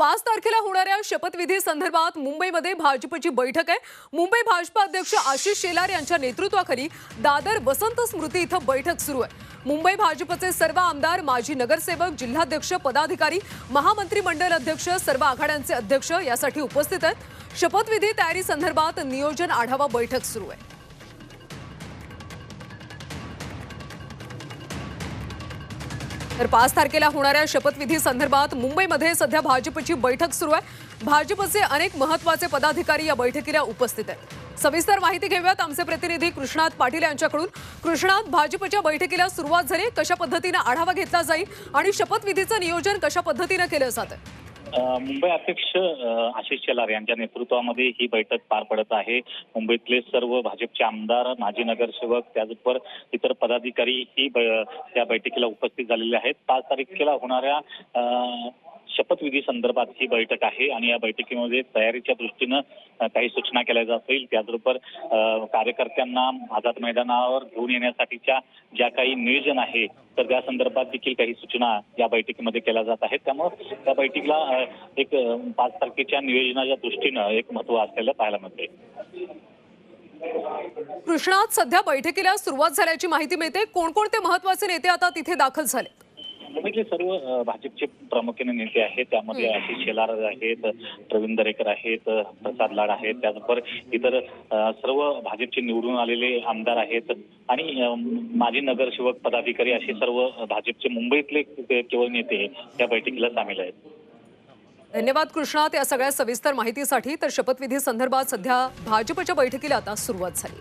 5 तारखेला होणाऱ्या शपथविधी संदर्भात मुंबईमध्ये भाजपची बैठक आहे। मुंबई भाजपा अध्यक्ष आशिष शेलार यांच्या नेतृत्वाखाली दादर वसंत स्मृती इथं बैठक सुरू आहे। मुंबई भाजपचे सर्व आमदार, माजी नगरसेवक, जिल्हाध्यक्ष, पदाधिकारी, महामंत्रिमंडळ अध्यक्ष, सर्व आघाड्यांचे अध्यक्ष यासाठी उपस्थित आहेत। शपथविधी तयारी संदर्भात नियोजन आढावा बैठक सुरू आहे। तर 5 तारखेला होणाऱ्या शपथविधी संदर्भात मुंबईमध्ये सध्या भाजपची बैठक सुरू आहे। भाजपचे अनेक महत्त्वाचे पदाधिकारी या बैठकीला उपस्थित आहेत। सविस्तर माहिती घेऊयात आमचे प्रतिनिधी कृष्णात पाटील यांच्याकडून। कृष्णात, भाजपच्या बैठकीला सुरुवात झाली, कशा पद्धतीने आढावा घेतला जाईल आणि शपथविधीचं नियोजन कशा पद्धतीने केलं जातं? मुंबई अध्यक्ष आशिष शेलार यांच्या नेतृत्वामध्ये ही बैठक पार पडत आहे। मुंबईतले सर्व भाजपचे आमदार, माजी नगरसेवक, त्याचबरोबर इतर पदाधिकारी ही या बैठकीला उपस्थित झालेले आहेत। 5 तारखेला होणाऱ्या शपथविधी संदर्भात ही बैठक आहे आणि या बैठकीमध्ये तयारीच्या दृष्टीनं काही सूचना केल्या जातील। त्याचबरोबर कार्यकर्त्यांना आझाद मैदानावर घेऊन येण्यासाठीच्या ज्या काही नियोजन आहे तर त्या संदर्भात देखील काही सूचना या बैठकीमध्ये केल्या जात आहेत। त्यामुळे त्या बैठकीला एक 5 तारखेच्या नियोजनाच्या दृष्टीनं एक महत्त्व असलेलं पाहायला मिळते। कृष्णात, सध्या बैठकीला सुरुवात झाल्याची माहिती मिळते। कोणकोणते महत्त्वाचे नेते आता तिथे दाखल झाले? मुंबईतले सर्व भाजपचे प्रामुख्याने नेते आहेत। त्यामध्ये आशिष शेलार आहेत, प्रवीण दरेकर आहेत, प्रसाद लाड आहेत, त्याचबरोबर इतर सर्व भाजपचे निवडून आलेले आमदार आहेत आणि माजी नगरसेवक, पदाधिकारी असे सर्व भाजपचे मुंबईतले केवळ नेते या बैठकीला सामील आहेत। धन्यवाद कृष्णात या सगळ्या सविस्तर माहितीसाठी। तर शपथविधी संदर्भात सध्या भाजपच्या बैठकीला आता सुरुवात झाली।